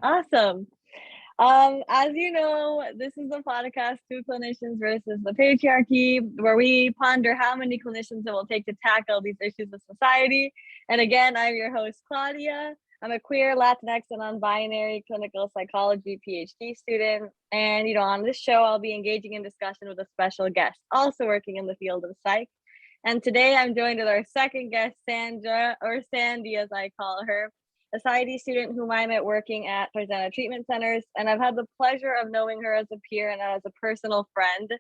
Awesome. As you know, this is the podcast Two Clinicians versus the Patriarchy, where we ponder how many clinicians it will take to tackle these issues of society. And again, I'm your host, Claudia. I'm a queer, Latinx, and non-binary clinical psychology PhD student. And, on this show, I'll be engaging in discussion with a special guest, also working in the field of psych. And today I'm joined with our second guest, Sandra, or Sandy as I call her, a PsyD student whom I met working at Tarzana treatment centers. And I've had the pleasure of knowing her as a peer and as a personal friend.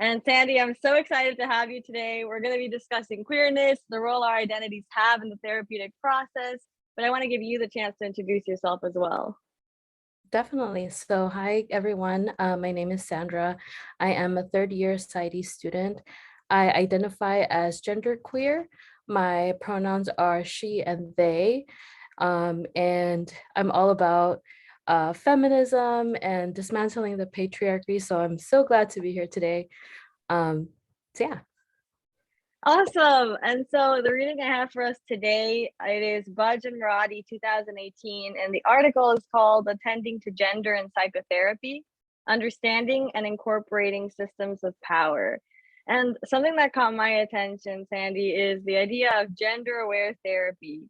And Sandy, I'm so excited to have you today. We're going to be discussing queerness, the role our identities have in the therapeutic process. But I want to give you the chance to introduce yourself as well. Definitely. So hi, everyone. My name is Sandra. I am a third-year PsyD student. I identify as genderqueer. My pronouns are she and they. And I'm all about feminism and dismantling the patriarchy. So I'm so glad to be here today. So yeah. Awesome. And so the reading I have for us today, it is Budge and Roddy 2018. And the article is called Attending to Gender in Psychotherapy, Understanding and Incorporating Systems of Power. And something that caught my attention, Sandy, is the idea of gender-aware therapy.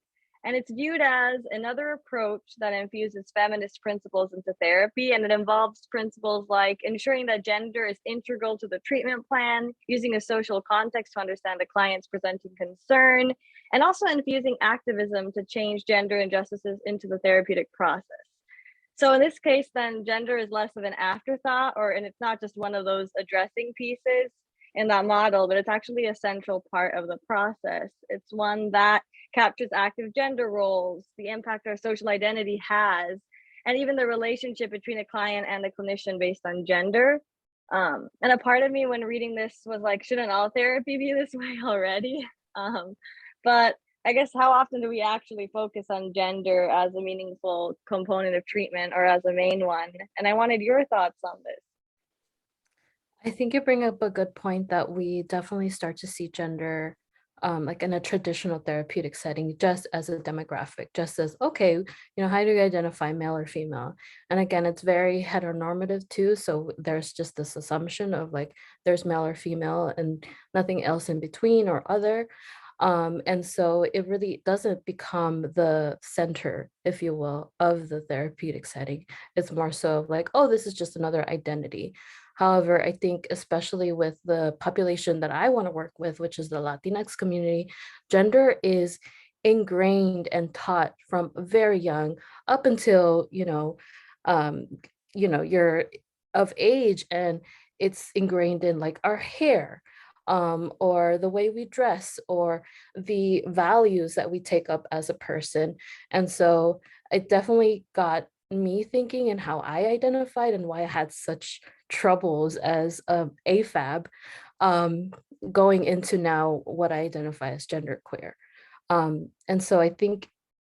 And it's viewed as another approach that infuses feminist principles into therapy. And it involves principles like ensuring that gender is integral to the treatment plan, using a social context to understand the client's presenting concern, and also infusing activism to change gender injustices into the therapeutic process. So in this case, then gender is less of an afterthought, and it's not just one of those addressing pieces in that model, but it's actually a central part of the process. It's one that captures active gender roles, the impact our social identity has, and even the relationship between a client and a clinician based on gender. And a part of me when reading this was like, shouldn't all therapy be this way already? But I guess how often do we actually focus on gender as a meaningful component of treatment or as a main one? And I wanted your thoughts on this. I think you bring up a good point that we definitely start to see gender like in a traditional therapeutic setting, just as a demographic, just as, okay, how do you identify male or female? And again, it's very heteronormative too. So there's just this assumption of like, there's male or female and nothing else in between or other. And so it really doesn't become the center, if you will, of the therapeutic setting. It's more so like, oh, this is just another identity. However, I think especially with the population that I want to work with, which is the Latinx community, gender is ingrained and taught from very young up until, you're of age, and it's ingrained in like our hair, or the way we dress, or the values that we take up as a person. And so it definitely got me thinking and how I identified and why I had such troubles as a AFAB, going into now what I identify as genderqueer. And so I think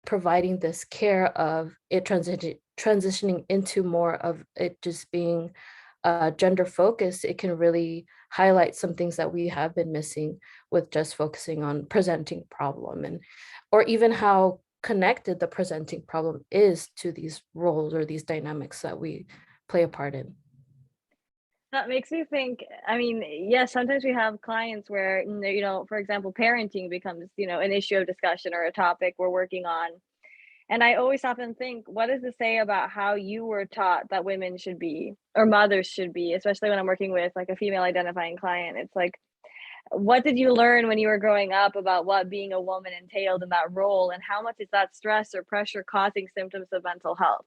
providing this care of it transitioning into more of it just being gender focused, it can really highlight some things that we have been missing with just focusing on presenting problem, and or even how connected the presenting problem is to these roles or these dynamics that we play a part in. That makes me think, I mean, yes, sometimes we have clients where, for example, parenting becomes, an issue of discussion or a topic we're working on. And I always often think, what does it say about how you were taught that women should be or mothers should be, especially when I'm working with like a female identifying client? It's like, what did you learn when you were growing up about what being a woman entailed in that role? And how much is that stress or pressure causing symptoms of mental health?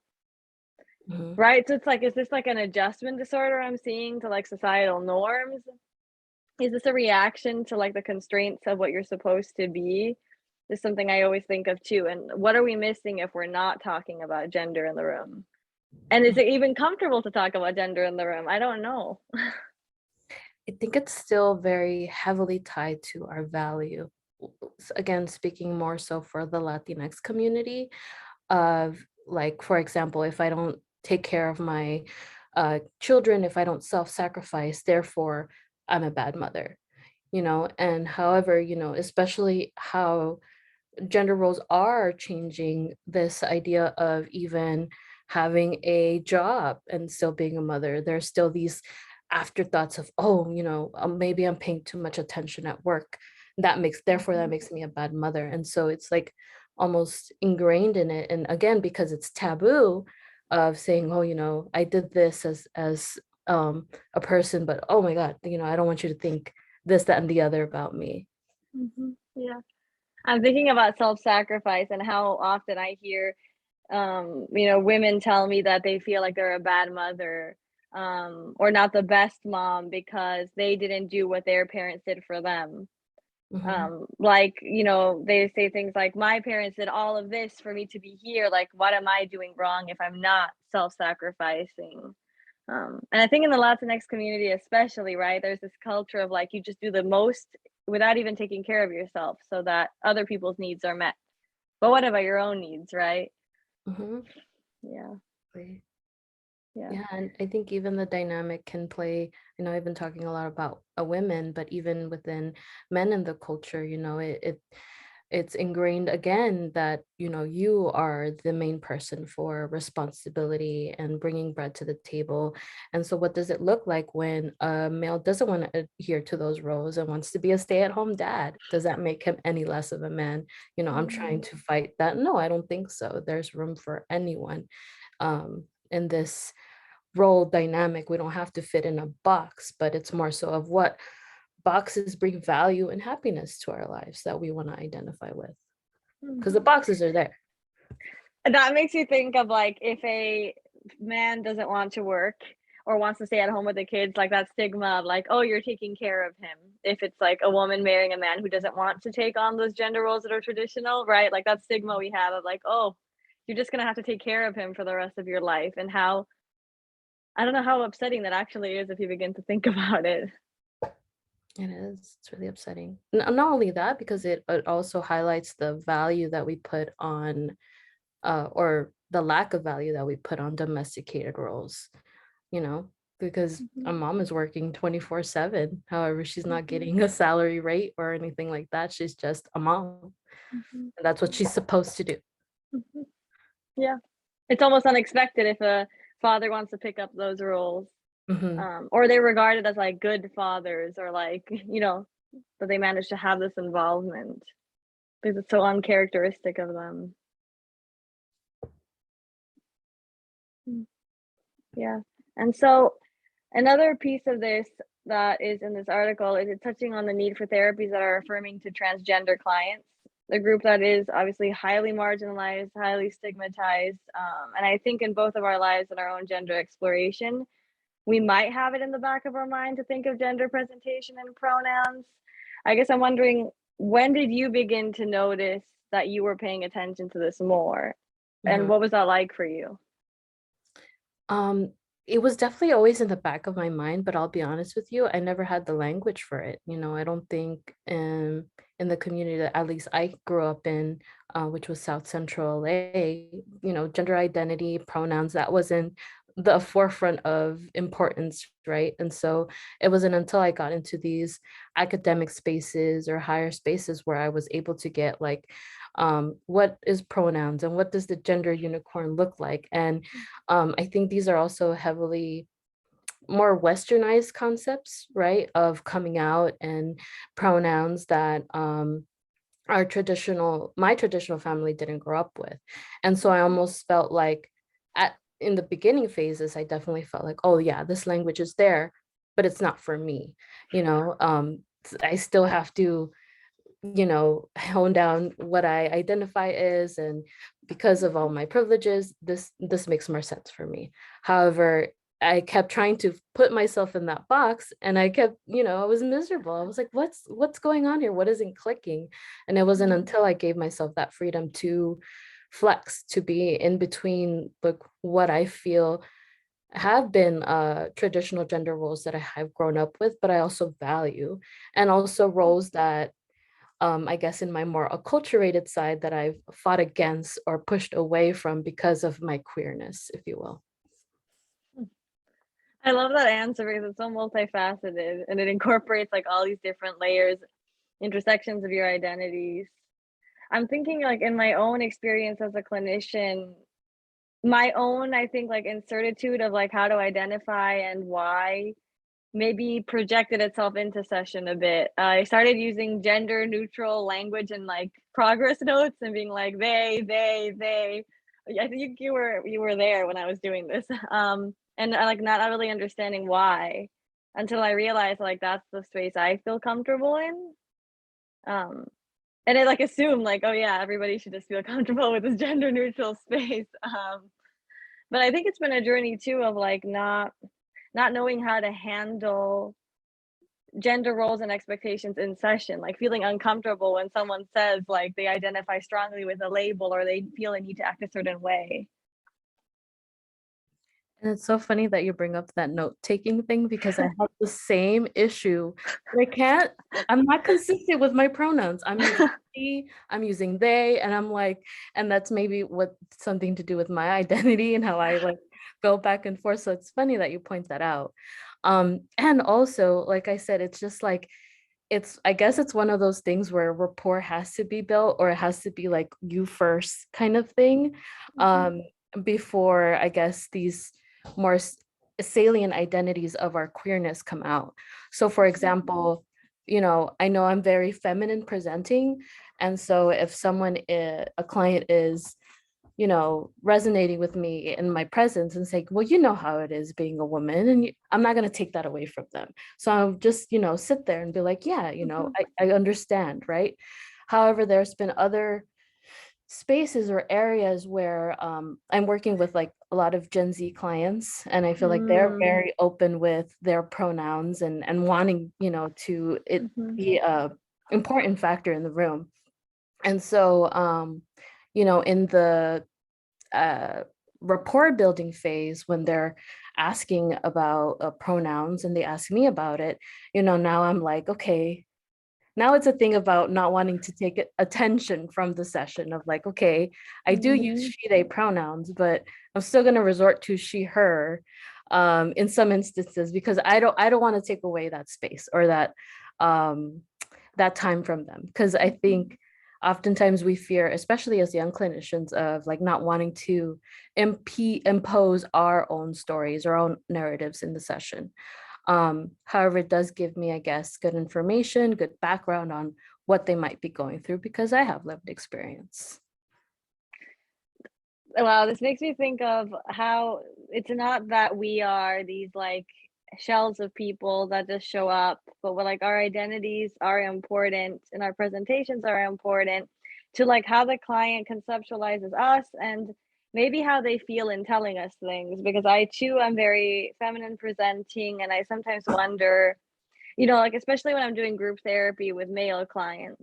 Mhm. Right? So it's like, is this like an adjustment disorder I'm seeing to like societal norms? Is this a reaction to like the constraints of what you're supposed to be? Is something I always think of too. And what are we missing if we're not talking about gender in the room? And is it even comfortable to talk about gender in the room? I don't know. I think it's still very heavily tied to our value. Again, speaking more so for the Latinx community, of like, for example, if I don't take care of my children, if I don't self-sacrifice, therefore I'm a bad mother, and however, especially how gender roles are changing this idea of even having a job and still being a mother. There's still these afterthoughts of, oh, maybe I'm paying too much attention at work. Therefore, that makes me a bad mother. And so it's like almost ingrained in it. And again, because it's taboo of saying, oh, I did this as a person, but oh my God, I don't want you to think this, that, and the other about me. Yeah. I'm thinking about self-sacrifice and how often I hear, women tell me that they feel like they're a bad mother, or not the best mom because they didn't do what their parents did for them. Mhm. Like, they say things like, my parents did all of this for me to be here. Like, what am I doing wrong if I'm not self-sacrificing? And I think in the Latinx community, especially, right, there's this culture of like, you just do the most without even taking care of yourself so that other people's needs are met. But what about your own needs, right? Mhm. Yeah. Right. Yeah. Yeah, and I think even the dynamic can play, I've been talking a lot about women, but even within men in the culture, it's ingrained again that, you are the main person for responsibility and bringing bread to the table. And so what does it look like when a male doesn't want to adhere to those roles and wants to be a stay-at-home dad? Does that make him any less of a man? I'm trying Mhm. to fight that. No, I don't think so. There's room for anyone in this role dynamic. We don't have to fit in a box, but it's more so of what boxes bring value and happiness to our lives that we want to identify with, because the Mhm. boxes are there. That makes you think of like if a man doesn't want to work or wants to stay at home with the kids, like that stigma of like, oh, you're taking care of him. If it's like a woman marrying a man who doesn't want to take on those gender roles that are traditional, right? Like that stigma we have of like, oh, you're just gonna have to take care of him for the rest of your life. And how I don't know how upsetting that actually is if you begin to think about it. It is. It's really upsetting. Not only that, because it also highlights the value that we put on, or the lack of value that we put on domesticated roles, you know, because a Mhm, mom is working 24/7. However, she's not mhm, getting a salary rate or anything like that. She's just a mom. mhm, And that's what she's supposed to do. mhm. Yeah. It's almost unexpected if a father wants to pick up those roles. Mhm. Or they're regarded as like good fathers or like, that they manage to have this involvement because it's so uncharacteristic of them. Mm, yeah. And so another piece of this that is in this article is it's touching on the need for therapies that are affirming to transgender clients, the group that is obviously highly marginalized, highly stigmatized. And I think in both of our lives and our own gender exploration, we might have it in the back of our mind to think of gender presentation and pronouns. I guess I'm wondering, when did you begin to notice that you were paying attention to this more? And Mhm. what was that like for you? Um, it was definitely always in the back of my mind, but I'll be honest with you, I never had the language for it. I don't think in the community that at least I grew up in, which was South Central LA, gender identity, pronouns, that wasn't the forefront of importance, right? And so it wasn't until I got into these academic spaces or higher spaces where I was able to get like, what is pronouns and what does the gender unicorn look like? And I think these are also heavily more westernized concepts, right? Of coming out and pronouns that my traditional family didn't grow up with. And so I almost felt like in the beginning phases, I definitely felt like, oh yeah, this language is there, but it's not for me. I still have to hone down what I identify as, and because of all my privileges, this makes more sense for me. However, I kept trying to put myself in that box, and I kept, I was miserable. I was like, what's going on here? What isn't clicking? And it wasn't Mhm, until I gave myself that freedom to flex, to be in between like what I feel have been traditional gender roles that I have grown up with, but I also value, and also roles that I guess in my more acculturated side that I've fought against or pushed away from because of my queerness, if you will. mm. I love that answer because it's so multifaceted and it incorporates like all these different layers, intersections of your identities. I'm thinking like in my own experience as a clinician, my own, I think, like incertitude of like how to identify and why maybe projected itself into session a bit. I started using gender neutral language and like progress notes and being like they. I think you were there when I was doing this. And I like not really understanding why until I realized like that's the space I feel comfortable in. Um, and I like assume like, oh yeah, everybody should just feel comfortable with this gender neutral space. But I think it's been a journey too of like not knowing how to handle gender roles and expectations in session, like feeling uncomfortable when someone says like they identify strongly with a label or they feel they need to act a certain way. And it's so funny that you bring up that note-taking thing because I have the same issue. I'm not consistent with my pronouns. I'm using he, I'm using they, and I'm like, and that's maybe what something to do with my identity and how I like go back and forth. So it's funny that you point that out. And also, like I said, it's just like I guess it's one of those things where rapport has to be built or it has to be like you first kind of thing. Um, before I guess these more salient identities of our queerness come out. So for example, I know I'm very feminine presenting. And so if a client is, resonating with me in my presence and saying, well, you know how it is being a woman, and I'm not going to take that away from them. So I'll just, sit there and be like, yeah, I understand, right? However, there's been other spaces or areas where I'm working with like a lot of Gen Z clients, and I feel like they're Mm, very open with their pronouns and wanting, to it mhm, be a important factor in the room. And so, in the uh, rapport building phase, when they're asking about pronouns and they ask me about it, now I'm like, okay, now it's a thing about not wanting to take attention from the session of like, okay, I do use mhm, she, they pronouns, but I'm still going to resort to she, her in some instances because I don't want to take away that space or um, that time from them. Because I think oftentimes we fear, especially as young clinicians, of like not wanting to impose our own stories, our own narratives in the session. However, it does give me, I guess, good information, good background on what they might be going through because I have lived experience. wow, this makes me think of how it's not that we are these like shells of people that just show up, but we're like our identities are important and our presentations are important to like how the client conceptualizes us and maybe how they feel in telling us things. Because I too am very feminine presenting, and I sometimes wonder, like especially when I'm doing group therapy with male clients.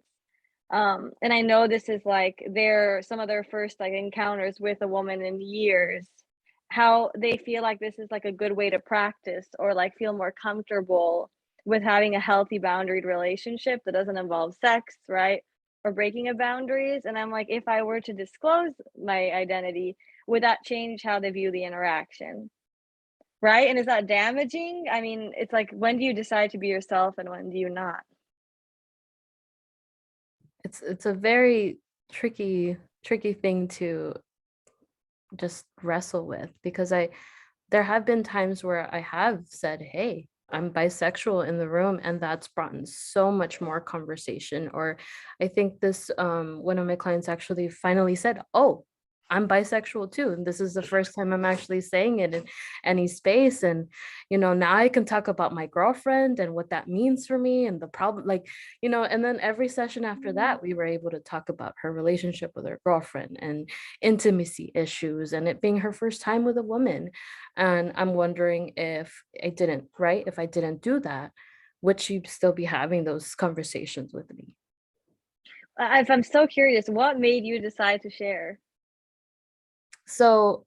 And I know this is like some of their first like encounters with a woman in years, how they feel like this is like a good way to practice or like feel more comfortable with having a healthy boundaried relationship that doesn't involve sex, right? Or breaking of boundaries. And I'm like, if I were to disclose my identity, would that change how they view the interaction? Right? And is that damaging? I mean, it's like, when do you decide to be yourself and when do you not? It's a very tricky thing to just wrestle with because there have been times where I have said, hey, I'm bisexual in the room, and that's brought in so much more conversation. Or I think this one of my clients actually finally said, oh, I'm bisexual too. And this is the first time I'm actually saying it in any space. And, now I can talk about my girlfriend and what that means for me and the problem, like, and then every session after that, we were able to talk about her relationship with her girlfriend and intimacy issues and it being her first time with a woman. And I'm wondering if I didn't, right? If I didn't do that, would she still be having those conversations with me? I'm so curious, what made you decide to share? So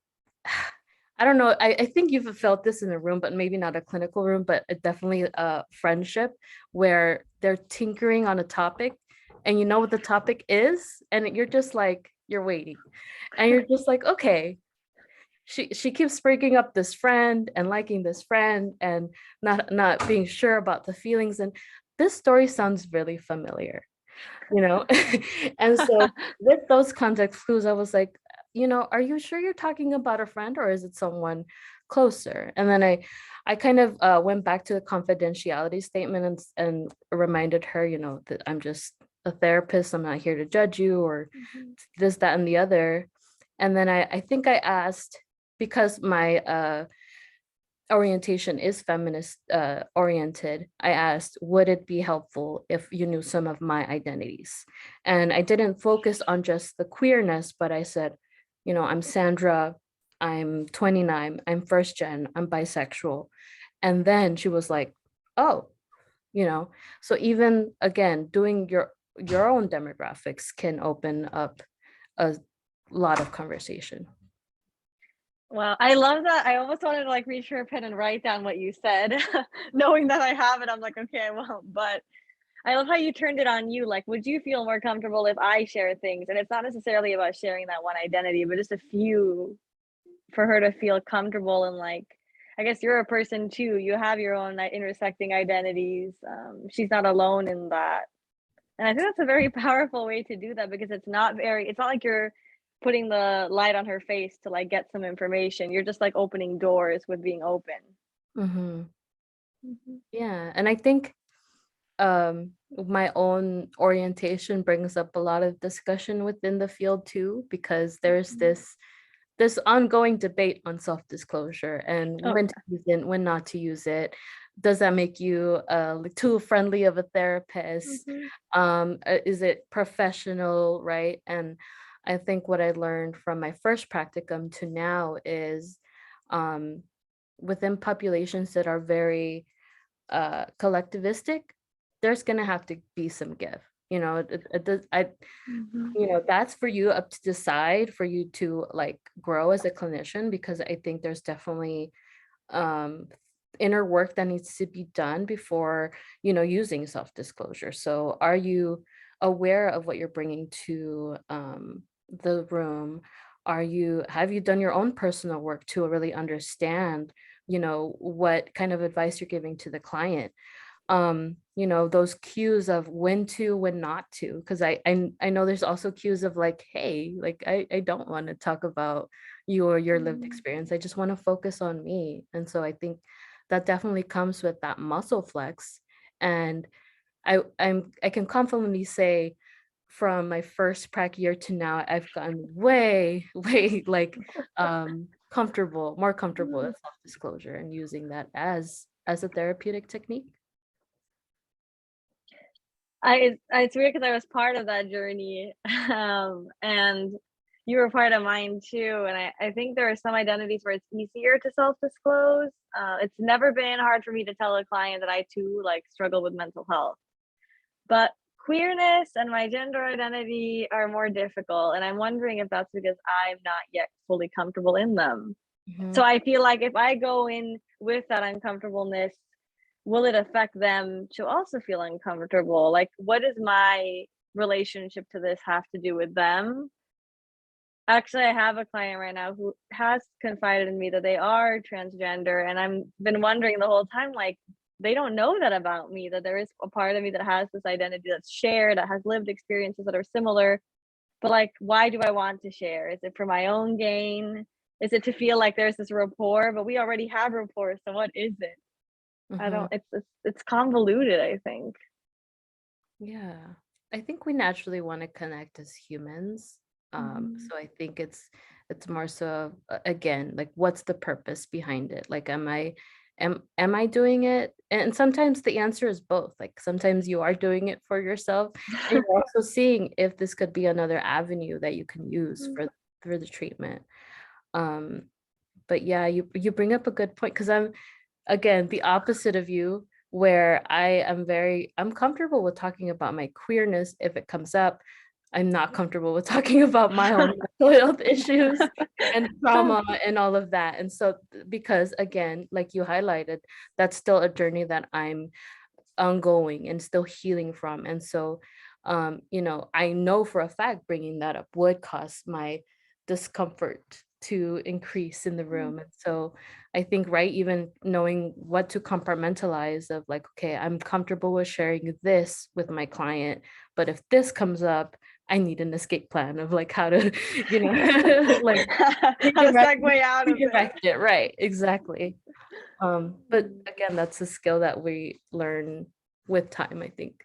I don't know. I think you've felt this in a room, but maybe not a clinical room, but definitely a friendship where they're tinkering on a topic and you know what the topic is, and you're just like, you're waiting. And you're just like, okay, she keeps breaking up this friend and liking this friend and not being sure about the feelings. And this story sounds really familiar. And so with those context clues, I was like, are you sure you're talking about a friend or is it someone closer? And then I kind of went back to the confidentiality statement and reminded her, that I'm just a therapist. I'm not here to judge you or Mhm. this, that, and the other. And then I think I asked, because my orientation is feminist oriented, I asked, would it be helpful if you knew some of my identities? And I didn't focus on just the queerness, but I said, I'm Sandra, I'm 29, I'm first gen, I'm bisexual. And then she was like, oh, so even again, doing your own demographics can open up a lot of conversation. Wow, I love that. I almost wanted to like reach for a pen and write down what you said, knowing that I have it. I'm like, okay, I won't. But I love how you turned it on you. Like, would you feel more comfortable if I share things? And it's not necessarily about sharing that one identity, but just a few for her to feel comfortable and like, I guess you're a person too. You have your own intersecting identities. She's not alone in that. And I think that's a very powerful way to do that because it's not like you're putting the light on her face to like get some information. You're just like opening doors with being open. Hmm. Mhm. Yeah. And I think my own orientation brings up a lot of discussion within the field too, because there's Mhm. this ongoing debate on self-disclosure and Oh when to use it, when not to use it. Does that make you like, too friendly of a yeah. therapist? Hmm. Is it professional, right? And I think what I learned from my first practicum to now is um, within populations that are very collectivistic, there's gonna have to be some give. Hmm. That's for you up to decide, for you to like grow as a clinician, because I think there's definitely um inner work that needs to be done before using self-disclosure. So are you aware of what you're bringing to the room? Have you done your own personal work to really understand what kind of advice you're giving to the client? Those cues of when not to, because I know there's also cues of like, hey, like I don't want to talk about you or your lived experience. I just want to focus on me. And so I think that definitely comes with that muscle flex. And I can confidently say from my first prac year to now, I've gotten way, way like more comfortable with self-disclosure and using that as a therapeutic technique. It's weird because I was part of that journey, and you were part of mine too. And I think there are some identities where it's easier to self-disclose. It's never been hard for me to tell a client that I too like struggle with mental health, but queerness and my gender identity are more difficult. And I'm wondering if that's because I'm not yet fully comfortable in them. So Mhm. I feel like if I go in with that uncomfortableness, will it affect them to also feel uncomfortable? Like, what does my relationship to this have to do with them? Actually, I have a client right now who has confided in me that they are transgender, and I've been wondering the whole time, like, they don't know that about me, that there is a part of me that has this identity that's shared, that has lived experiences that are similar. But like, why do I want to share? Is it for my own gain? Is it to feel like there's this rapport? But we already have rapport, so what is it? I Mhm. don't. It's convoluted, I think. Yeah. I think we naturally want to connect as humans. Mhm. So I think it's more so again, like what's the purpose behind it? Like am I doing it? And sometimes the answer is both. Like sometimes you are doing it for yourself and you're also seeing if this could be another avenue that you can use for the treatment. Um, but yeah, you bring up a good point because I'm again the opposite of you, where I'm comfortable with talking about my queerness if it comes up. I'm not comfortable with talking about my own mental health issues and trauma and all of that. And so because again, like you highlighted, that's still a journey that I'm ongoing and still healing from. And so I know for a fact bringing that up would cause my discomfort to increase in the room. And so I think, right, even knowing what to compartmentalize of like, okay, I'm comfortable with sharing this with my client, but if this comes up, I need an escape plan of like how to, like How to segue out of it. redirect it. Right, exactly. But Mm. again, that's a skill that we learn with time, I think.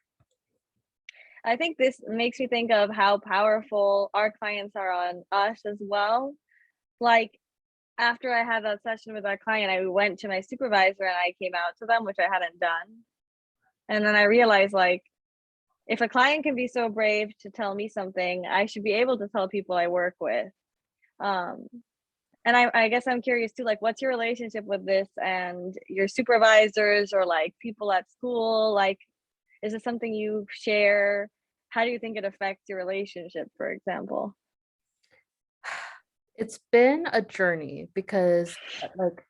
I think this makes me think of how powerful our clients are on us as well. Like, after I had that session with our client, I went to my supervisor and I came out to them, which I hadn't done. And then I realized, like, if a client can be so brave to tell me something, I should be able to tell people I work with. Um, and I guess I'm curious too, like, what's your relationship with this and your supervisors or like people at school? Like, is it something you share? How do you think it affects your relationship, for example? It's been a journey because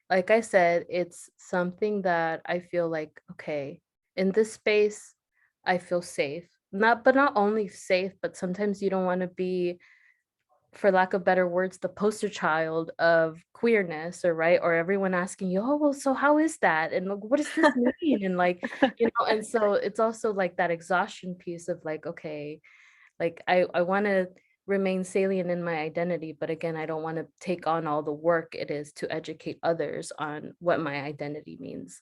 like I said, it's something that I feel like, okay, in this space, I feel safe. Not only safe, but sometimes you don't want to be, for lack of better words, the poster child of queerness, or right, or everyone asking you, oh well, so how is that, and like, what does this mean, and like, and so it's also like that exhaustion piece of like, okay, like I want to remain salient in my identity, but again, I don't want to take on all the work it is to educate others on what my identity means.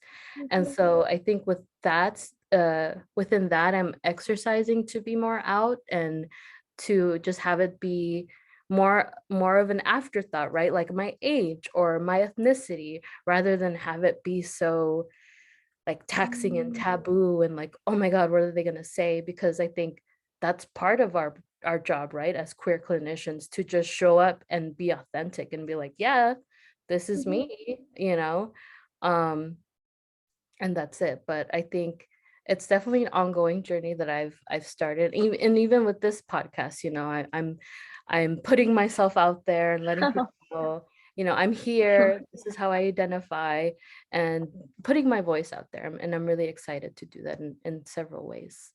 And Mhm. so I think with that, within that, I'm exercising to be more out and to just have it be more of an afterthought, right? Like my age or my ethnicity, rather than have it be so like taxing and Mm. taboo and like, oh my God, what are they gonna say? Because I think that's part of our job, right? As queer clinicians, to just show up and be authentic and be like, yeah, this is Mhm. me, Um, and that's it. But I think it's definitely an ongoing journey that I've started. And even with this podcast, I'm putting myself out there and letting people know, I'm here, this is how I identify, and putting my voice out there. And I'm really excited to do that in several ways.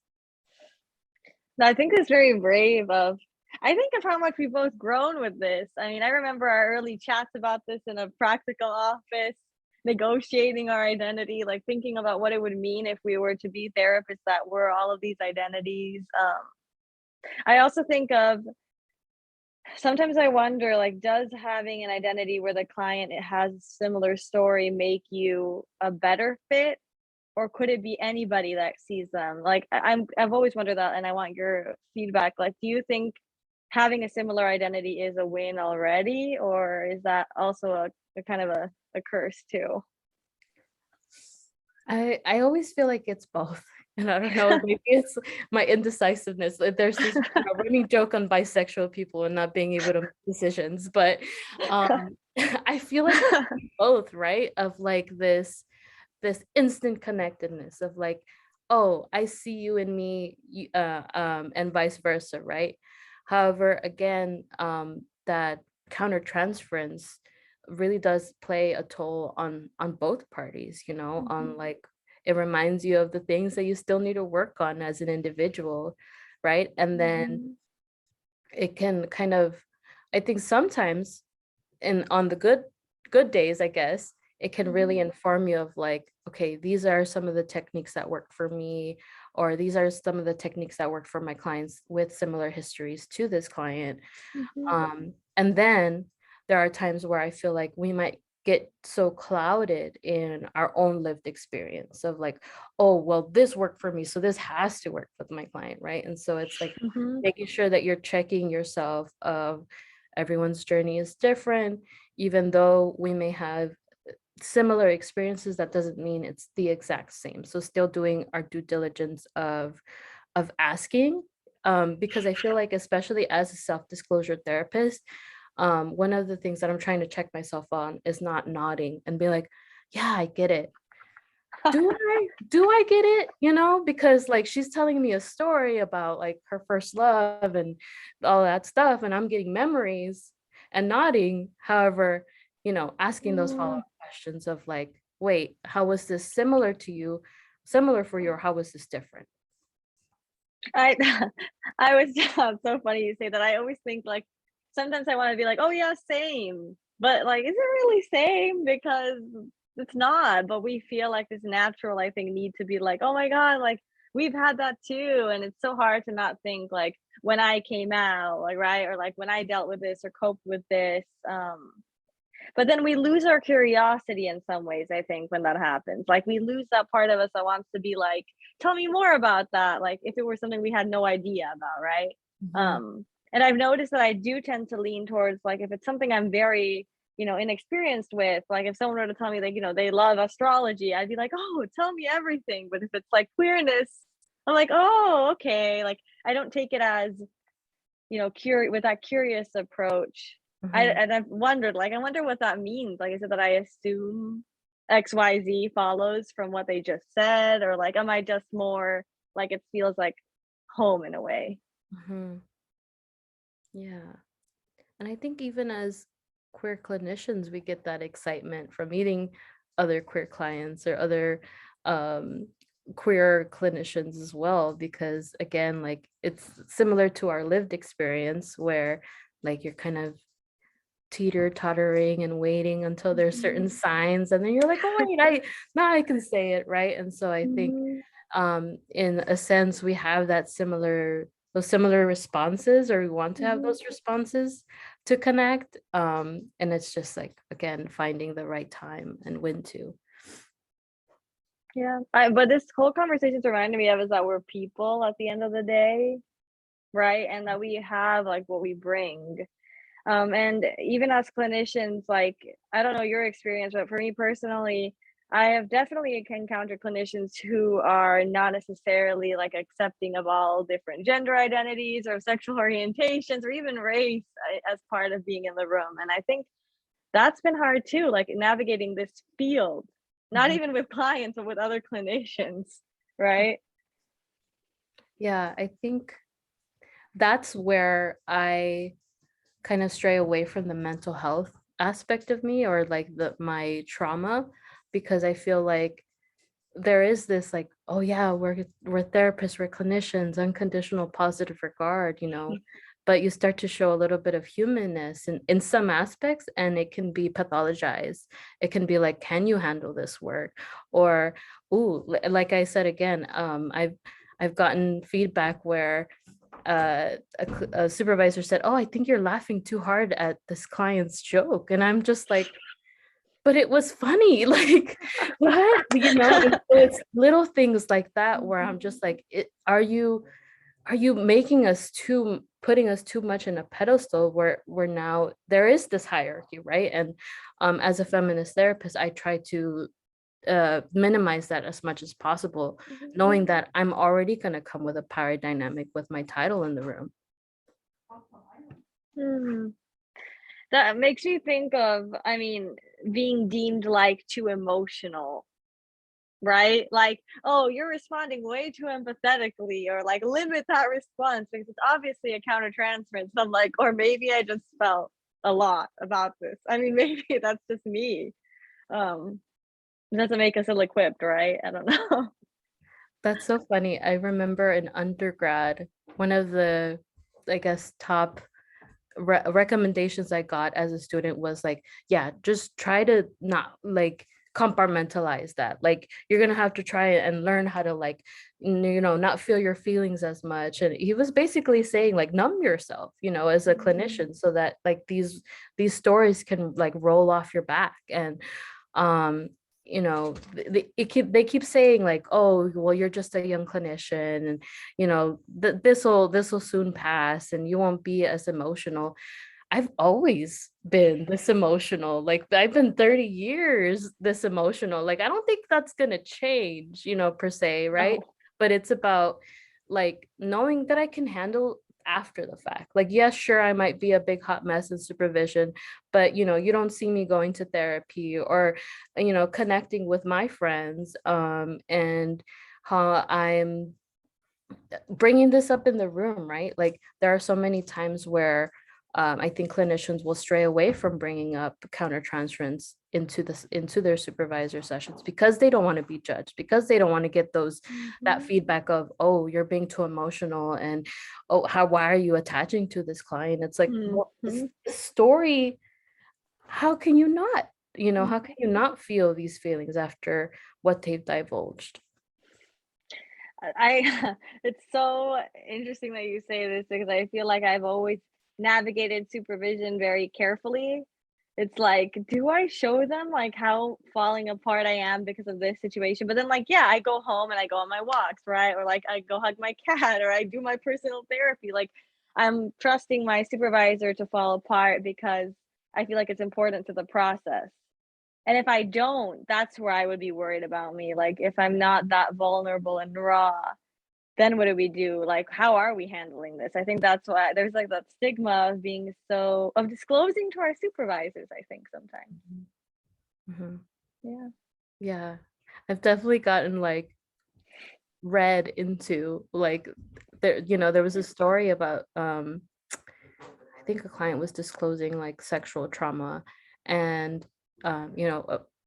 No, I think it's very brave of I think of how much we've both grown with this. I mean, I remember our early chats about this in a practical office, negotiating our identity, like thinking about what it would mean if we were to be therapists that were all of these identities. I also think of sometimes I wonder, like, does having an identity where the client has a similar story make you a better fit? Or could it be anybody that sees them? Like, I've always wondered that, and I want your feedback. Like, do you think having a similar identity is a win already, or is that also a kind of a curse too? I always feel like it's both. And I don't know, maybe it's my indecisiveness. Like, there's this running joke on bisexual people and not being able to make decisions, but I feel like both, right? Of like this instant connectedness of like, oh, I see you in me, and vice versa, right? However, again, that countertransference really does play a toll on both parties, on Mhm, like, it reminds you of the things that you still need to work on as an individual, right? And then mhm, it can kind of, I think sometimes, and on the good days, I guess, it can really mhm, inform you of like, okay, these are some of the techniques that work for me, or these are some of the techniques that work for my clients with similar histories to this client. mhm, And then there are times where I feel like we might get so clouded in our own lived experience of like, oh, well, this worked for me, so this has to work with my client, right? And so it's like mhm, making sure that you're checking yourself of everyone's journey is different, even though we may have similar experiences, that doesn't mean it's the exact same. So still doing our due diligence of asking, because I feel like, especially as a self-disclosure therapist, one of the things that I'm trying to check myself on is not nodding and be like, yeah, I get it. Do I get it? Because like she's telling me a story about like her first love and all that stuff, and I'm getting memories and nodding. However, asking those mm. follow-up questions of like, wait, how was this similar to you, similar for you, or how was this different? I I was so funny you say that. I always think like sometimes I want to be like, oh yeah, same. But like, is it really same? Because it's not, but we feel like this natural, I think, need to be like, oh my God, like we've had that too. And it's so hard to not think like when I came out, like, right. Or like when I dealt with this or coped with this. But then we lose our curiosity in some ways, I think, when that happens. Like we lose that part of us that wants to be like, tell me more about that. Like if it were something we had no idea about, right? Mhm. And I've noticed that I do tend to lean towards like if it's something I'm very, inexperienced with, like if someone were to tell me like, they love astrology, I'd be like, oh, tell me everything. But if it's like queerness, I'm like, oh, okay. Like I don't take it as, curious with that curious approach. Mhm. And I've wondered, like, I wonder what that means. Like, is it that I assume XYZ follows from what they just said? Or like, am I just more like it feels like home in a way? Mhm. Yeah. And I think even as queer clinicians, we get that excitement from meeting other queer clients or other um, queer clinicians as well, because again, like it's similar to our lived experience where like you're kind of teeter-tottering and waiting until there's certain Mhm. signs and then you're like, oh wait, I now I can say it, right? And so I think Mhm. in a sense we have those similar responses, or we want to have Mhm. those responses to connect, and it's just like again finding the right time and when to. Yeah. But this whole conversation's reminded me of is that we're people at the end of the day, right? And that we have like what we bring. And even as clinicians, like, I don't know your experience, but for me personally, I have definitely encountered clinicians who are not necessarily like accepting of all different gender identities or sexual orientations or even race as part of being in the room. And I think that's been hard too, like navigating this field, not Mhm. even with clients, but with other clinicians, right? Yeah, I think that's where I kind of stray away from the mental health aspect of me, or like my trauma, because I feel like there is this like, oh yeah, we're therapists, we're clinicians, unconditional positive regard, but you start to show a little bit of humanness in some aspects, and it can be pathologized. It can be like, can you handle this work? Or, ooh, like I said again, I've gotten feedback where a supervisor said, oh, I think you're laughing too hard at this client's joke. And I'm just like, but it was funny. Like, what? And so it's little things like that where I'm just like, are you making us putting us too much in a pedestal where we're now there is this hierarchy, right? And as a feminist therapist, I try to minimize that as much as possible, knowing that I'm already going to come with a power dynamic with my title in the room. Hmm. That makes me think of, I mean, being deemed like too emotional, right? Like, oh, you're responding way too empathetically, or like limit that response because it's obviously a countertransference. I'm like, or maybe I just felt a lot about this. I mean, maybe that's just me. Um, it doesn't make us ill-equipped, right? I don't know. That's so funny. I remember in undergrad, one of the, I guess, top recommendations I got as a student was like, yeah, just try to not like compartmentalize that. Like you're gonna have to try and learn how to like, not feel your feelings as much. And he was basically saying like numb yourself, as a clinician, so that like these stories can like roll off your back. And um they keep saying like, oh well, you're just a young clinician, and this will soon pass and you won't be as emotional. I've always been this emotional. Like I've been 30 years this emotional. Like I don't think that's gonna change, per se, right? Oh. But it's about like knowing that I can handle after the fact. Like, yes, sure, I might be a big hot mess in supervision, but you don't see me going to therapy or connecting with my friends, and how I'm bringing this up in the room, right? Like there are so many times where I think clinicians will stray away from bringing up countertransference into their supervisor sessions because they don't want to be judged, because they don't want to get that feedback of, oh, you're being too emotional, and oh, why are you attaching to this client? It's like, well, this story, how can you not, how can you not feel these feelings after what they've divulged? It's so interesting that you say this, because I feel like I've always navigated supervision very carefully. It's like, do I show them like how falling apart I am because of this situation? But then, like, yeah, I go home and I go on my walks, right? Or like I go hug my cat, or I do my personal therapy. Like, I'm trusting my supervisor to fall apart because I feel like it's important to the process. And if I don't, that's where I would be worried about me. Like, if I'm not that vulnerable and raw, then what do we do? Like, how are we handling this? I think that's why there's like that stigma of being of disclosing to our supervisors, I think sometimes. Mm-hmm. Yeah. Yeah. I've definitely gotten like read into like there was a story about I think a client was disclosing like sexual trauma, and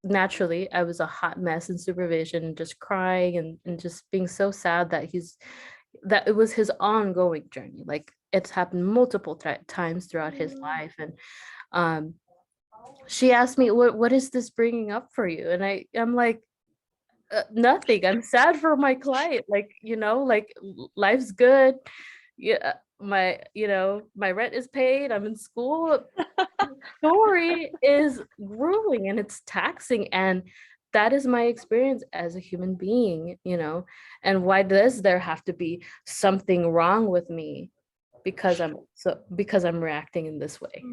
naturally I was a hot mess in supervision, just crying and just being so sad that it was his ongoing journey. Like, it's happened multiple times throughout his life. And she asked me, what is this bringing up for you? And I'm like, nothing. I'm sad for my client. Like, like, life's good. Yeah, my rent is paid. I'm in school. The story is grueling and it's taxing, and that is my experience as a human being. And why does there have to be something wrong with me because I'm reacting in this way?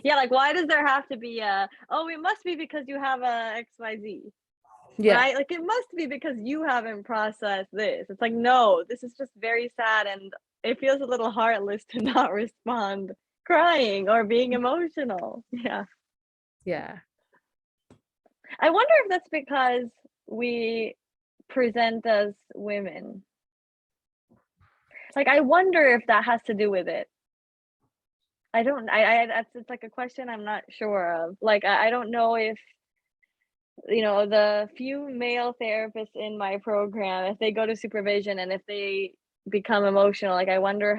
Yeah, like, why does there have to be it must be because you have a XYZ. Yeah. Right? Like, it must be because you haven't processed this. It's like, no, this is just very sad, and it feels a little heartless to not respond crying or being emotional. Yeah. Yeah. I wonder if that's because we present as women. Like, I wonder if that has to do with it. I don't that's it's like a question I'm not sure of. Like, I don't know if the few male therapists in my program, if they go to supervision and if they become emotional, like, I wonder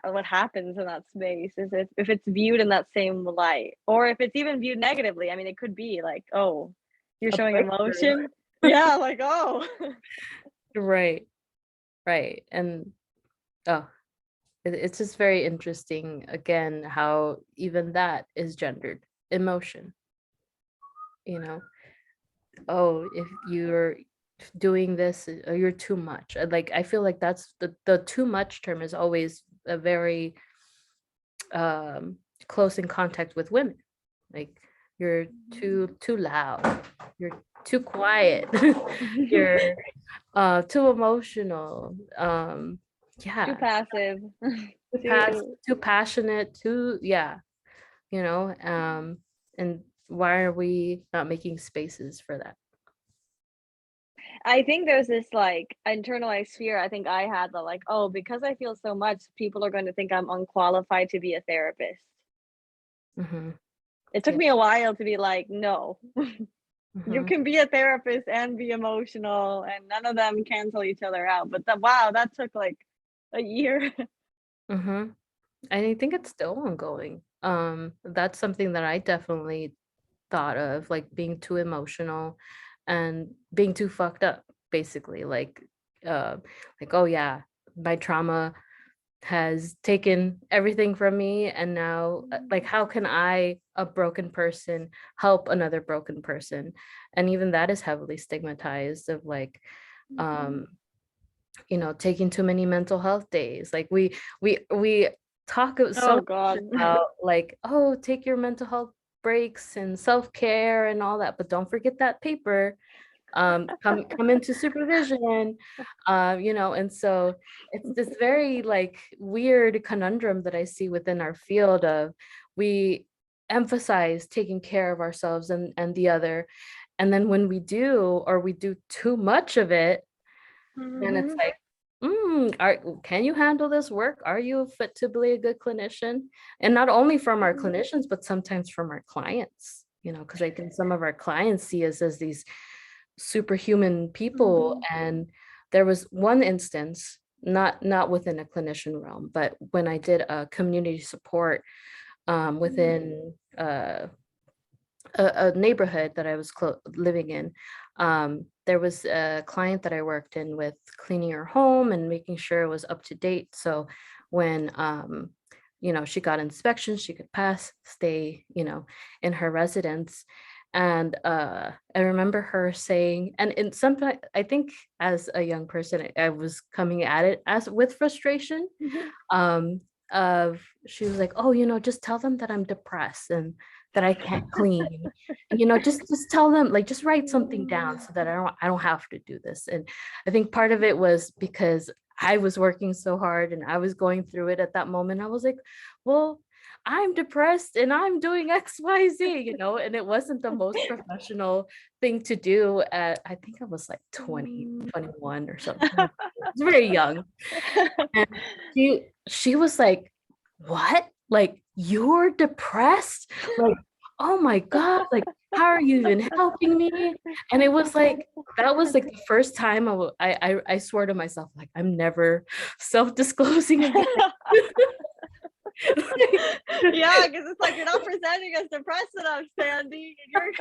what happens in that space, is if it's viewed in that same light, or if it's even viewed negatively. I mean, it could be like, oh, you're A showing breakthrough. emotion. Yeah, like, oh. Right. And oh, it's just very interesting, again, how even that is gendered emotion. Oh, if you're doing this, you're too much. Like, I feel like that's the too much term is always a very close in contact with women. Like, you're too loud, you're too quiet, you're too emotional, yeah, Too passive. too passionate, and why are we not making spaces for that? I think there's this like internalized fear. I think I had the like, oh, because I feel so much, people are going to think I'm unqualified to be a therapist. Mm-hmm. It took Yeah. me a while to be like, no, you Mm-hmm. can be a therapist and be emotional, and none of them cancel each other out. But wow, that took like a year. Mm-hmm. And I think it's still ongoing. That's something that I definitely thought of, like being too emotional and being too fucked up, basically. Like, oh yeah, my trauma has taken everything from me, and now, like, how can I, a broken person, help another broken person? And even that is heavily stigmatized, of like, taking too many mental health days. Like, we talk so Oh much God. about, like, oh, take your mental health breaks and self-care and all that, but don't forget that paper. Come into supervision. And so it's this very like weird conundrum that I see within our field of, we emphasize taking care of ourselves and the other, and then when we do, or we do too much of it, then it's like, can you handle this work? Are you fit to be a good clinician? And not only from our Mhm. clinicians, but sometimes from our clients, because I think some of our clients see us as these superhuman people. Mhm. And there was one instance, not within a clinician realm, but when I did a community support within a neighborhood that I was living in. There was a client that I worked in with cleaning her home and making sure it was up to date. So when she got inspections, she could pass, stay, in her residence. And I remember her saying, and in some, I think as a young person, I was coming at it as with frustration. Mhm. um of She was like, oh, just tell them that I'm depressed and that I can't clean, and just tell them, like, just write something down so that I don't have to do this. And I think part of it was because I was working so hard and I was going through it at that moment. I was like, well, I'm depressed and I'm doing XYZ, and it wasn't the most professional thing to do at, I think I was like 20, 21 or something. I was very young. And she was like, what? Like, you're depressed? Like, oh my God, like, how are you even helping me? And it was like, that was like the first time I swore to myself, like, I'm never self-disclosing again. Yeah, because it's like you're not presenting as depressed enough, Sandy. And you're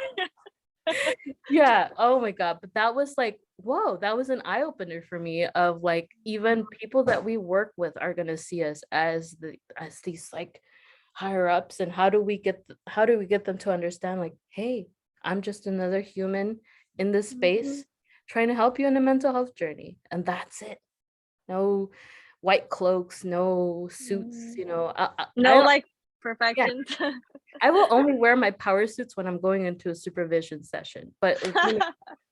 Yeah, oh my God. But that was like, whoa, that was an eye-opener for me of like, even people that we work with are gonna see us as these like higher ups. And how do we get them to understand, like, hey, I'm just another human in this Mhm. space trying to help you in a mental health journey. And that's it. No white cloaks, no suits, Mhm. I No, don't, like yeah, perfections. I will only wear my power suits when I'm going into a supervision session. But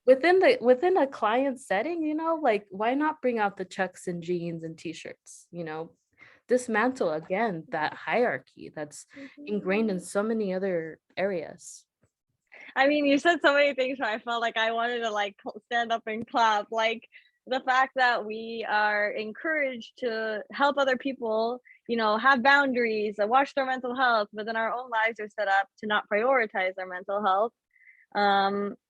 within a client setting, like, why not bring out the chucks and jeans and t-shirts, dismantle again that hierarchy that's ingrained in so many other areas. I mean, you said so many things where I felt like I wanted to like stand up and clap. Like the fact that we are encouraged to help other people, have boundaries, watch their mental health, but then our own lives are set up to not prioritize our mental health.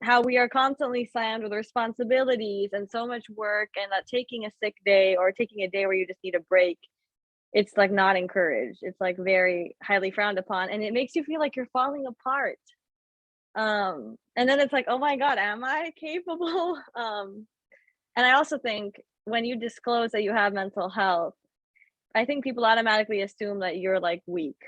How we are constantly slammed with responsibilities and so much work, and that taking a sick day or taking a day where you just need a break, it's like not encouraged. It's like very highly frowned upon, and it makes you feel like you're falling apart. And then it's like, oh my God, am I capable? And I also think when you disclose that you have mental health, I think people automatically assume that you're like weak.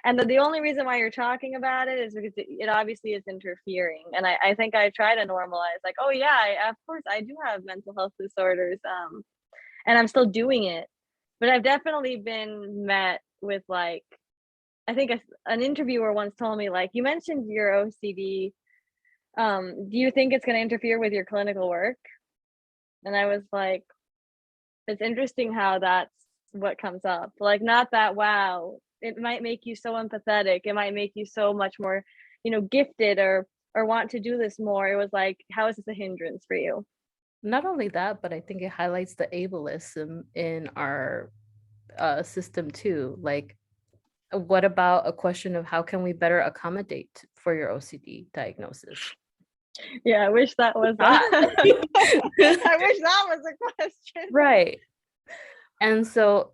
And the only reason why you're talking about it is because it obviously is interfering. And I think I try to normalize, like, oh yeah, of course I do have mental health disorders. And I'm still doing it. But I've definitely been met with like, I think an interviewer once told me, like, you mentioned your OCD. Do you think it's going to interfere with your clinical work? And I was like, it's interesting how that's what comes up. Like, not that, wow, it might make you so empathetic. It might make you so much more, gifted or want to do this more. It was like, how is this a hindrance for you? Not only that, but I think it highlights the ableism in our system too. Like, what about a question of how can we better accommodate for your OCD diagnosis? Yeah, I wish that was a Ah. I wish that was a question. Right. And so,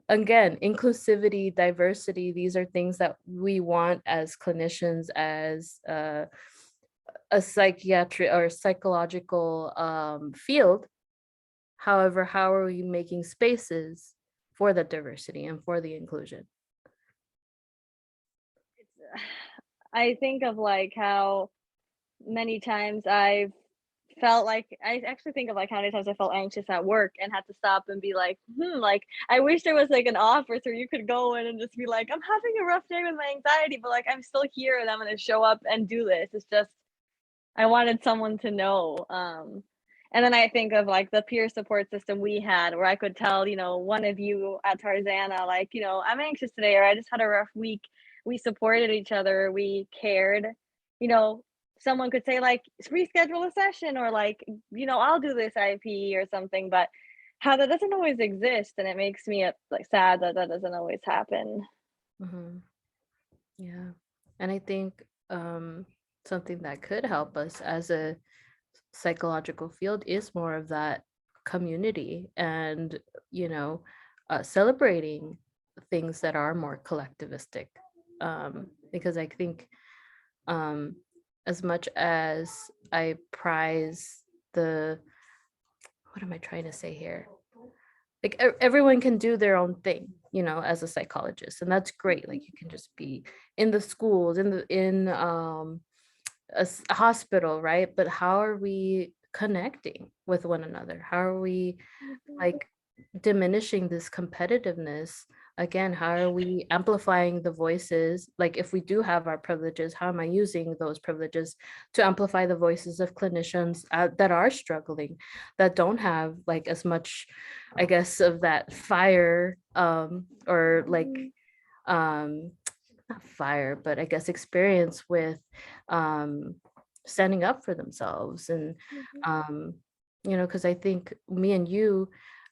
again, inclusivity, diversity, these are things that we want as clinicians, as a psychiatric or psychological field. However, how are we making spaces for the diversity and for the inclusion? I think of like how many times I've felt like I actually think of like how many times I felt anxious at work and had to stop and be like, like I wish there was like an office where you could go in and just be like, I'm having a rough day with my anxiety, but like I'm still here and I'm gonna show up and do this. It's just I wanted someone to know. And then I think of like the peer support system we had where I could tell, one of you at Tarzana, like, I'm anxious today or I just had a rough week. We supported each other, we cared, you know, someone could say like reschedule a session, or like, I'll do this IP or something, but how that doesn't always exist, and it makes me like sad that that doesn't always happen. Mhm. Yeah. And I think something that could help us as a psychological field is more of that community and, you know, celebrating things that are more collectivistic. Because I think um, as much as I prize the, what am I trying to say here? Like everyone can do their own thing, as a psychologist, and that's great. Like you can just be in the schools, in a hospital, right? But how are we connecting with one another? How are we like diminishing this competitiveness? Again, how are we amplifying the voices? Like if we do have our privileges, how am I using those privileges to amplify the voices of clinicians that are struggling, that don't have like as much, I guess, of that fire, or like not fire, but I guess experience with standing up for themselves. And because I think me and you,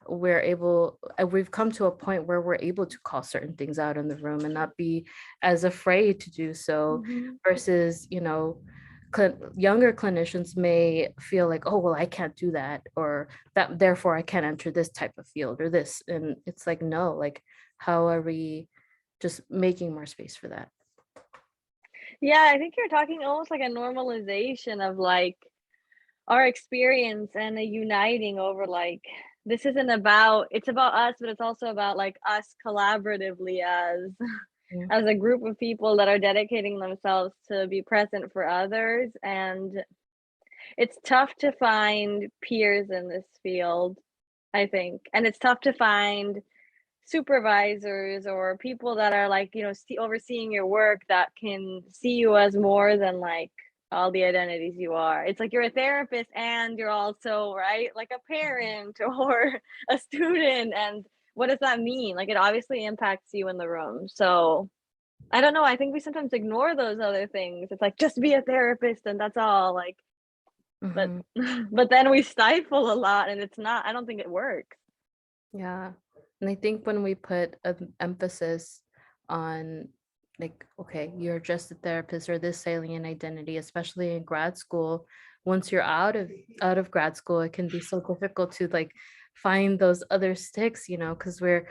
we've come to a point where we're able to call certain things out in the room and not be as afraid to do so, versus younger clinicians may feel like, oh well, I can't do that, or that therefore I can't enter this type of field or this. And it's like, no, like how are we just making more space for that? Yeah, I think you're talking almost like a normalization of like our experience, and a uniting over like, this isn't about, it's about us, but it's also about like us collaboratively as Yeah. as a group of people that are dedicating themselves to be present for others. And it's tough to find peers in this field, I think. And it's tough to find supervisors or people that are like, overseeing your work, that can see you as more than like all the identities you are. It's like you're a therapist and you're also, right, like a parent or a student. And what does that mean? Like it obviously impacts you in the room. So I don't know. I think we sometimes ignore those other things. It's like just be a therapist and that's all. Like, but Mhm. but then we stifle a lot, and it's not. I don't think it works. Yeah. And I think when we put an emphasis on, like, okay, you're just a therapist or this salient identity, especially in grad school, once you're out of grad school, it can be so difficult to like find those other sticks, because we're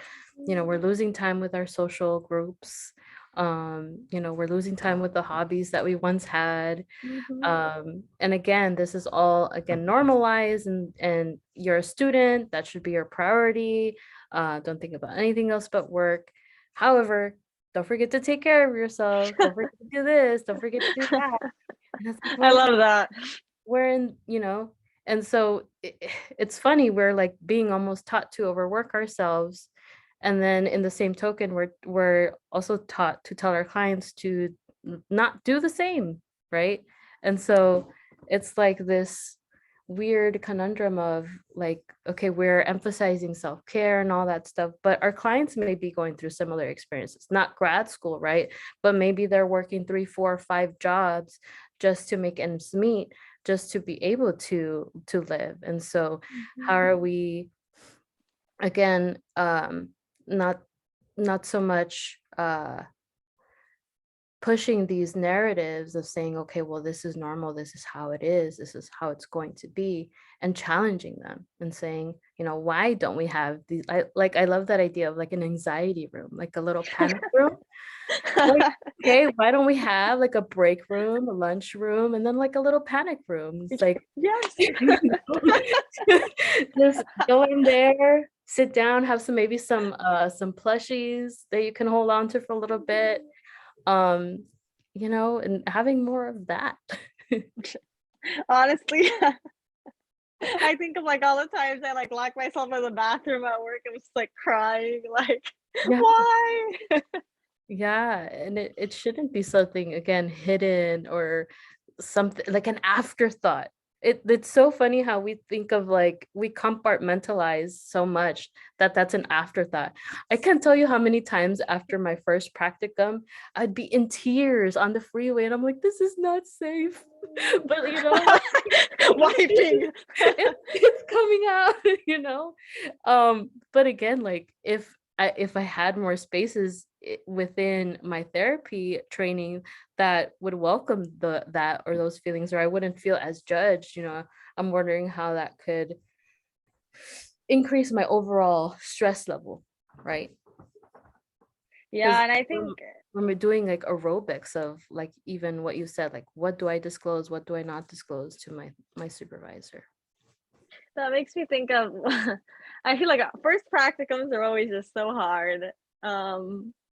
losing time with our social groups. We're losing time with the hobbies that we once had. Mhm. And again, this is all again normalized, and you're a student, that should be your priority. Don't think about anything else but work. However, don't forget to take care of yourself, don't forget to do this, don't forget to do that. And it's like, I well, love that. we're in, and so it's funny, we're like being almost taught to overwork ourselves, and then in the same token, we're also taught to tell our clients to not do the same, right? And so it's like this weird conundrum of like, okay, we're emphasizing self-care and all that stuff, but our clients may be going through similar experiences, not grad school, right? But maybe they're working 3, 4, 5 jobs just to make ends meet, just to be able to live. And so how Mhm. are we, again, not not so much pushing these narratives of saying, okay, well, this is normal, this is how it is, this is how it's going to be, and challenging them and saying, why don't we have these, I love that idea of like an anxiety room, like a little panic room. Like, okay, why don't we have like a break room, a lunch room, and then like a little panic room? It's like, Yes. just go in there, sit down, have maybe some plushies that you can hold on to for a little bit, um, and having more of that. Honestly, I think of like all the times I like lock myself in the bathroom at work and just like crying, like, Yeah. why? Yeah, and it shouldn't be something again hidden or something like an afterthought. It's so funny how we think of like we compartmentalize so much that that's an afterthought. I can't tell you how many times after my first practicum I'd be in tears on the freeway and I'm like, this is not safe. But you know, like, Wiping. it's coming out, you know. But again, like if I had more spaces within my therapy training that would welcome that or those feelings, or I wouldn't feel as judged, you know, I'm wondering how that could increase my overall stress level, right? Yeah, Because and I think when we're doing like aerobics of like even what you said, like what do I disclose, what do I not disclose to my supervisor? that makes me think of I feel like first practicums are always just so hard.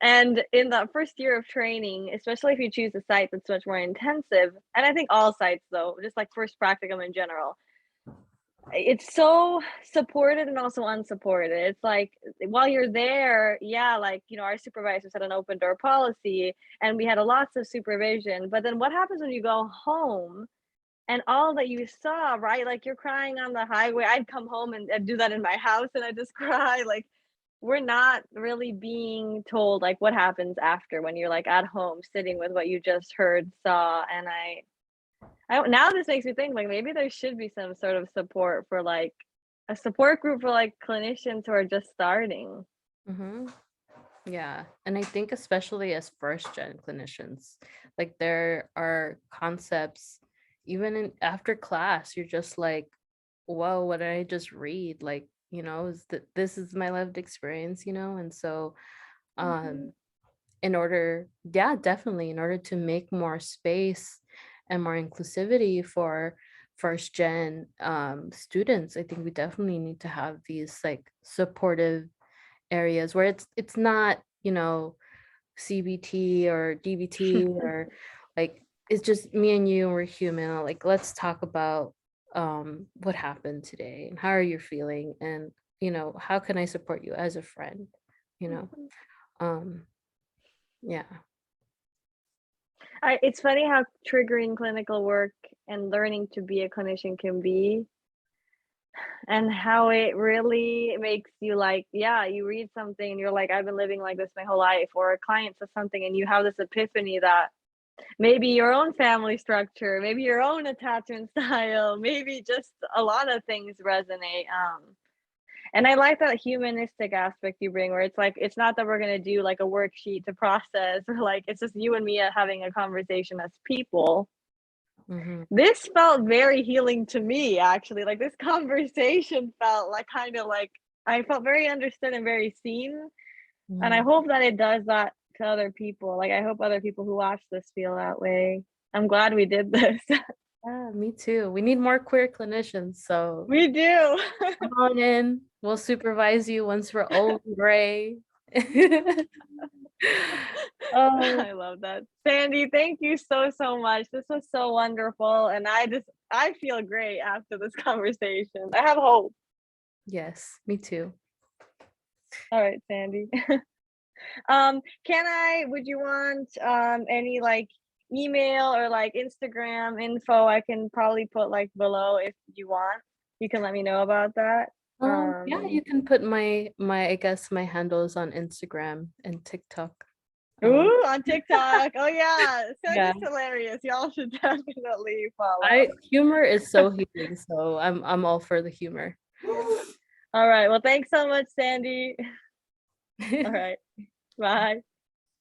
And in that first year of training, especially if you choose a site that's much more intensive, and I think all sites though, just like first practicum in general, it's so supported and also unsupported. It's like while you're there, yeah, like our supervisors had an open door policy and we had a lots of supervision. But then what happens when you go home and all that you saw, right? Like you're crying on the highway. I'd come home and do that in my house and I just cry. Like we're not really being told like what happens after when you're like at home sitting with what you just heard, saw, and I don't, now this makes me think like maybe there should be some sort of support for like a support group for like clinicians who are just starting. Mm-hmm. Yeah. And I think especially as first gen clinicians, like there are concepts, even in after class, you're just like, whoa, what did I just read? Like, you know, is that this is my lived experience, you know? And so Mhm. um in order, yeah, definitely in order to make more space and more inclusivity for first gen students, I think we definitely need to have these like supportive areas where it's not, you know, CBT or DBT or like it's just me and you and we're human. Like let's talk about what happened today and how are you feeling and you know, how can I support you as a friend, you know? Mhm. Um yeah. It's funny how triggering clinical work and learning to be a clinician can be, and how it really makes you like, yeah, you read something and you're like, I've been living like this my whole life, or a client says something and you have this epiphany that maybe your own family structure, maybe your own attachment style, maybe just a lot of things resonate. And I like that humanistic aspect you bring, where it's like it's not that we're gonna do like a worksheet to process, or like it's just you and me having a conversation as people. Mm-hmm. This felt very healing to me, actually. Like this conversation felt like kind of like I felt very understood and very seen. And I Mm-hmm. hope that it does that to other people. Like I hope other people who watch this feel that way. I'm glad we did this. Yeah, me too. We need more queer clinicians, so We do. come on in. We'll supervise you once we're old and gray. Oh, I love that. Sandy, thank you so, so much. This was so wonderful. And I feel great after this conversation. I have hope. yes, me too. All right, Sandy. Would you want any like email or like Instagram info I can probably put like below if you want. You can let me know about that. Yeah, you can put my I guess my handles on Instagram and TikTok. Um, Ooh, on TikTok. Oh yeah. yeah, Sandy's hilarious. Y'all should definitely follow. I humor is so healing, so I'm all for the humor. All right. Well, thanks so much, Sandy. All right. Bye.